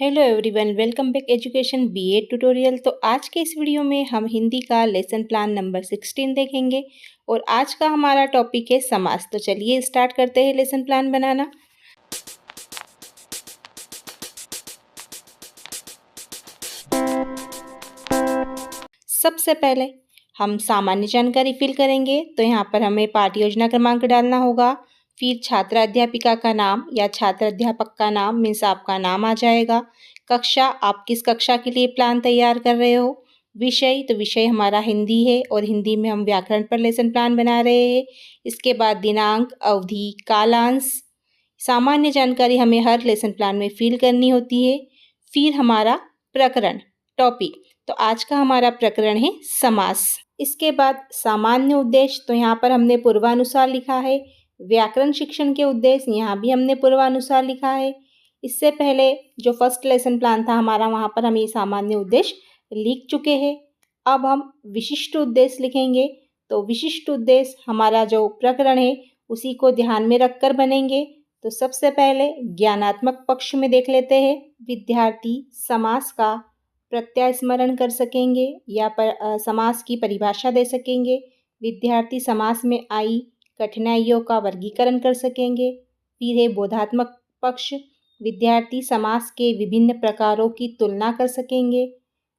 Hello everyone, welcome back education BA tutorial. तो आज के इस वीडियो में हम हिंदी का लेसन प्लान नंबर 16 देखेंगे और आज का हमारा टॉपिक है समास। तो चलिए स्टार्ट करते हैं लेसन प्लान बनाना। सबसे पहले हम सामान्य जानकारी फिल करेंगे। तो यहाँ पर हमें पाठ योजना क्रमांक डालना होगा, फिर छात्र अध्यापिका का नाम या छात्र अध्यापक का नाम मीन्स आपका नाम आ जाएगा। कक्षा, आप किस कक्षा के लिए प्लान तैयार कर रहे हो। विषय, तो विषय हमारा हिंदी है और हिंदी में हम व्याकरण पर लेसन प्लान बना रहे हैं। इसके बाद दिनांक, अवधि, कालांश, सामान्य जानकारी हमें हर लेसन प्लान में फिल करनी होती है। फिर हमारा प्रकरण, टॉपिक, तो आज का हमारा प्रकरण है समास। इसके बाद सामान्य उद्देश्य, तो यहाँ पर हमने पूर्वानुसार लिखा है। व्याकरण शिक्षण के उद्देश्य, यहाँ भी हमने पूर्वानुसार लिखा है। इससे पहले जो फर्स्ट लेसन प्लान था हमारा, वहाँ पर हम ये सामान्य उद्देश्य लिख चुके हैं। अब हम विशिष्ट उद्देश्य लिखेंगे। तो विशिष्ट उद्देश्य हमारा जो प्रकरण है उसी को ध्यान में रखकर बनेंगे। तो सबसे पहले ज्ञानात्मक पक्ष में देख लेते हैं। विद्यार्थी समास का प्रत्यय स्मरण कर सकेंगे या समास की परिभाषा दे सकेंगे। विद्यार्थी समास में आई कठिनाइयों का वर्गीकरण कर सकेंगे। फिर है बोधात्मक पक्ष, विद्यार्थी समास के विभिन्न प्रकारों की तुलना कर सकेंगे।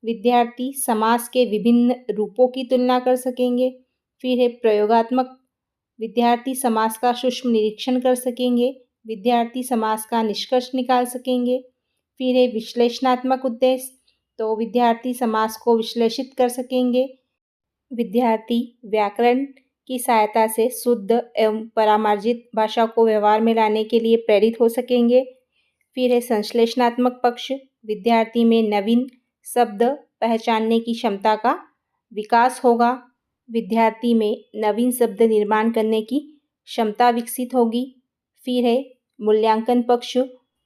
विद्यार्थी समास के विभिन्न रूपों की तुलना कर सकेंगे। फिर है प्रयोगात्मक, विद्यार्थी समास का सूक्ष्म निरीक्षण कर सकेंगे। विद्यार्थी समास का निष्कर्ष निकाल सकेंगे। फिर है विश्लेषणात्मक उद्देश्य, तो विद्यार्थी समास को विश्लेषित कर सकेंगे। विद्यार्थी व्याकरण की सहायता से शुद्ध एवं परामार्जित भाषा को व्यवहार में लाने के लिए प्रेरित हो सकेंगे। फिर है संश्लेषणात्मक पक्ष, विद्यार्थी में नवीन शब्द पहचानने की क्षमता का विकास होगा। विद्यार्थी में नवीन शब्द निर्माण करने की क्षमता विकसित होगी। फिर है मूल्यांकन पक्ष,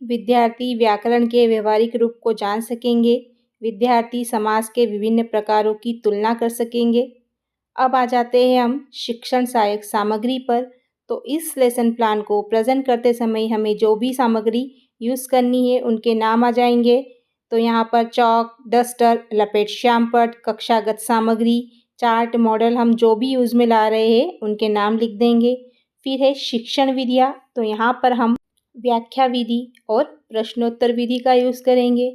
विद्यार्थी व्याकरण के व्यवहारिक रूप को जान सकेंगे। विद्यार्थी समास के विभिन्न प्रकारों की तुलना कर सकेंगे। अब आ जाते हैं हम शिक्षण सहायक सामग्री पर। तो इस लेसन प्लान को प्रेजेंट करते समय हमें जो भी सामग्री यूज़ करनी है उनके नाम आ जाएंगे। तो यहाँ पर चौक, डस्टर, लपेट श्यामपट्ट, कक्षागत सामग्री, चार्ट, मॉडल, हम जो भी यूज़ में ला रहे हैं उनके नाम लिख देंगे। फिर है शिक्षण विधियाँ, तो यहाँ पर हम व्याख्या विधि और प्रश्नोत्तर विधि का यूज़ करेंगे।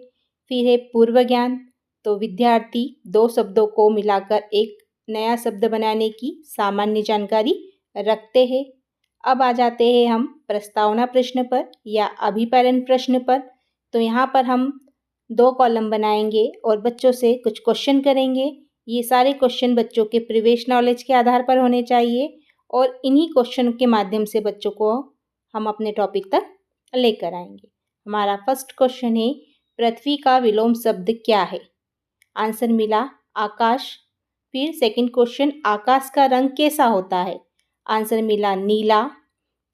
फिर है पूर्व ज्ञान, तो विद्यार्थी दो शब्दों को मिलाकर एक नया शब्द बनाने की सामान्य जानकारी रखते हैं। अब आ जाते हैं हम प्रस्तावना प्रश्न पर या अभिप्रेरण प्रश्न पर। तो यहाँ पर हम 2 कॉलम बनाएंगे और बच्चों से कुछ क्वेश्चन करेंगे। ये सारे क्वेश्चन बच्चों के प्रीवियस नॉलेज के आधार पर होने चाहिए और इन्हीं क्वेश्चन के माध्यम से बच्चों को हम अपने टॉपिक तक लेकर आएंगे। हमारा फर्स्ट क्वेश्चन है, पृथ्वी का विलोम शब्द क्या है। आंसर मिला आकाश। फिर सेकंड क्वेश्चन, आकाश का रंग कैसा होता है। आंसर मिला नीला।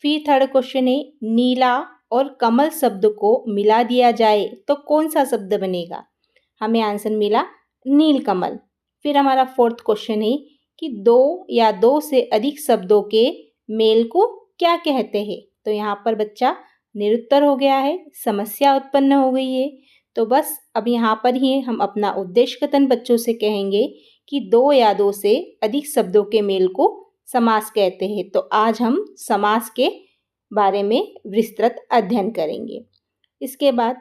फिर थर्ड क्वेश्चन है, नीला और कमल शब्द को मिला दिया जाए तो कौन सा शब्द बनेगा। हमें आंसर मिला नीलकमल। फिर हमारा फोर्थ क्वेश्चन है कि 2 या 2 से अधिक शब्दों के मेल को क्या कहते हैं। तो यहाँ पर बच्चा निरुत्तर हो गया है, समस्या उत्पन्न हो गई है। तो बस अब यहाँ पर ही हम अपना उद्देश्य कथन बच्चों से कहेंगे कि 2 या 2 से अधिक शब्दों के मेल को समास कहते हैं। तो आज हम समास के बारे में विस्तृत अध्ययन करेंगे। इसके बाद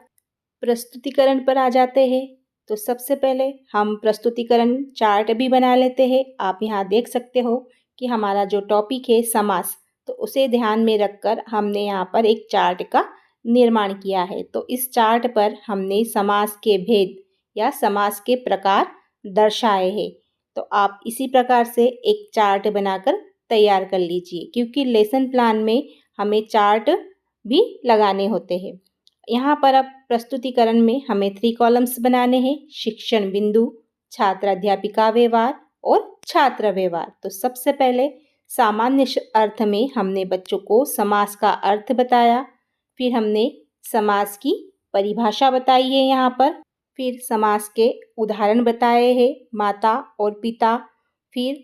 प्रस्तुतिकरण पर आ जाते हैं। तो सबसे पहले हम प्रस्तुतिकरण चार्ट भी बना लेते हैं। आप यहाँ देख सकते हो कि हमारा जो टॉपिक है समास, तो उसे ध्यान में रखकर हमने यहाँ पर एक चार्ट का निर्माण किया है। तो इस चार्ट पर हमने समास के भेद या समास के प्रकार दर्शाए हैं। तो आप इसी प्रकार से एक चार्ट बनाकर तैयार कर लीजिए, क्योंकि लेसन प्लान में हमें चार्ट भी लगाने होते हैं। यहाँ पर अब प्रस्तुतिकरण में हमें 3 कॉलम्स बनाने हैं, शिक्षण बिंदु, छात्र अध्यापिका व्यवहार और छात्र व्यवहार। तो सबसे पहले सामान्य अर्थ में हमने बच्चों को समास का अर्थ बताया। फिर हमने समास की परिभाषा बताई है यहाँ पर। फिर समास के उदाहरण बताए हैं, माता और पिता। फिर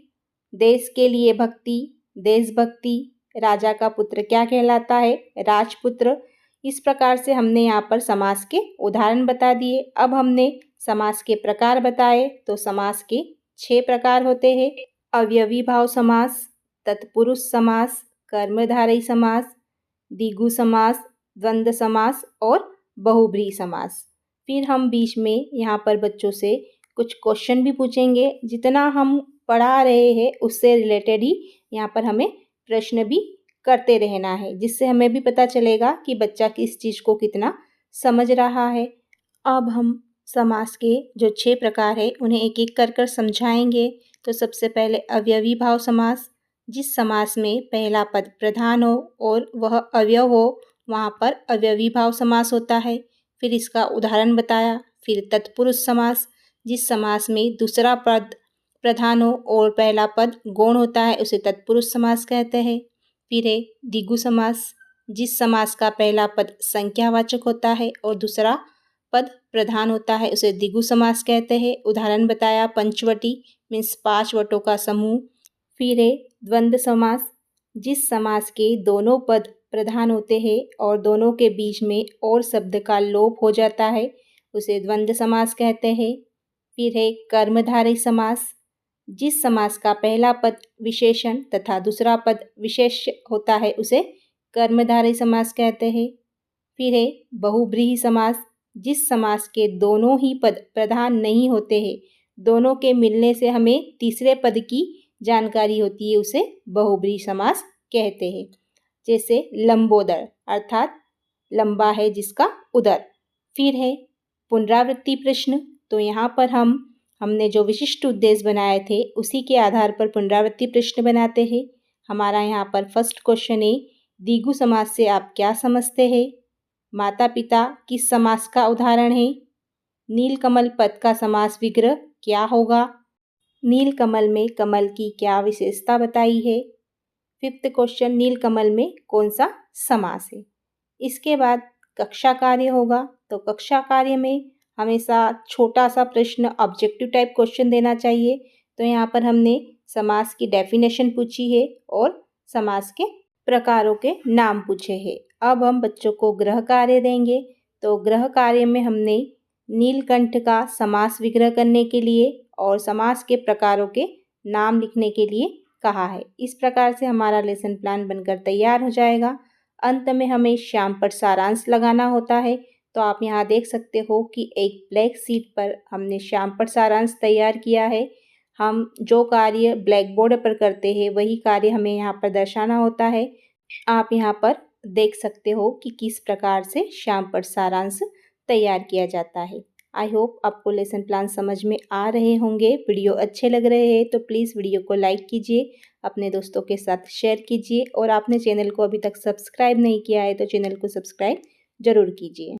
देश के लिए भक्ति, देशभक्ति, राजा का पुत्र क्या कहलाता है, राजपुत्र। इस प्रकार से हमने यहाँ पर समास के उदाहरण बता दिए। अब हमने समास के प्रकार बताए, तो समास के 6 प्रकार होते हैं। अवयवी भाव समास, तत्पुरुष समास, कर्मधारय समास, द्विगु समास, द्वंद्व समास और बहुब्रीहि समास। फिर हम बीच में यहाँ पर बच्चों से कुछ क्वेश्चन भी पूछेंगे। जितना हम पढ़ा रहे हैं उससे रिलेटेड ही यहाँ पर हमें प्रश्न भी करते रहना है, जिससे हमें भी पता चलेगा कि बच्चा किस चीज़ को कितना समझ रहा है। अब हम समास के जो 6 प्रकार है उन्हें एक एक कर कर समझाएंगे। तो सबसे पहले अवयवी भाव समास, जिस समास में पहला पद प्रधान हो और वह अवयव हो वहाँ पर अवयवी भाव समास होता है। फिर इसका उदाहरण बताया। फिर तत्पुरुष समास, जिस समास में दूसरा पद प्रधान हो और पहला पद गौण होता है उसे तत्पुरुष समास कहते हैं। फिर है द्विगु समास, जिस समास का पहला पद संख्यावाचक होता है और दूसरा पद प्रधान होता है उसे द्विगु समास कहते हैं। उदाहरण बताया पंचवटी मीन्स 5 वटों का समूह। फिर है द्वंद्व समास, जिस समास के दोनों पद प्रधान होते हैं और दोनों के बीच में और शब्द का लोप हो जाता है उसे द्वंद्व समास कहते हैं। फिर है कर्मधारय समास, जिस समास का पहला पद विशेषण तथा दूसरा पद विशेष्य होता है उसे कर्मधारय समास कहते हैं। फिर है बहुब्रीहि समास, जिस समास के दोनों ही पद प्रधान नहीं होते हैं, दोनों के मिलने से हमें तीसरे पद की जानकारी होती है उसे बहुब्रीहि समास कहते हैं। जैसे लंबोदर अर्थात लंबा है जिसका उदर। फिर है पुनरावृत्ति प्रश्न, तो यहाँ पर हमने जो विशिष्ट उद्देश्य बनाए थे उसी के आधार पर पुनरावृत्ति प्रश्न बनाते हैं। हमारा यहाँ पर फर्स्ट क्वेश्चन है द्विगु समास से आप क्या समझते हैं? माता पिता किस समास का उदाहरण है? नीलकमल पद का समास विग्रह क्या होगा? नीलकमल में कमल की क्या विशेषता बताई है? फिफ्थ क्वेश्चन नीलकमल में कौन सा समास है? इसके बाद कक्षा कार्य होगा, तो कक्षा कार्य में हमेशा छोटा सा प्रश्न ऑब्जेक्टिव टाइप क्वेश्चन देना चाहिए। तो यहाँ पर हमने समास की डेफिनेशन पूछी है और समास के प्रकारों के नाम पूछे हैं। अब हम बच्चों को गृह कार्य देंगे। तो गृह कार्य में हमने नीलकंठ का समास विग्रह करने के लिए और समास के प्रकारों के नाम लिखने के लिए कहा है। इस प्रकार से हमारा लेसन प्लान बनकर तैयार हो जाएगा। अंत में हमें श्याम पर सारांश लगाना होता है। तो आप यहाँ देख सकते हो कि एक ब्लैक शीट पर हमने श्याम पर सारांश तैयार किया है। हम जो कार्य ब्लैक बोर्ड पर करते हैं वही कार्य हमें यहाँ पर दर्शाना होता है। आप यहाँ पर देख सकते हो कि किस प्रकार से श्याम पर सारांश तैयार किया जाता है। आई होप आपको लेसन प्लान समझ में आ रहे होंगे। वीडियो अच्छे लग रहे हैं तो प्लीज़ वीडियो को लाइक कीजिए, अपने दोस्तों के साथ शेयर कीजिए और आपने चैनल को अभी तक सब्सक्राइब नहीं किया है तो चैनल को सब्सक्राइब ज़रूर कीजिए।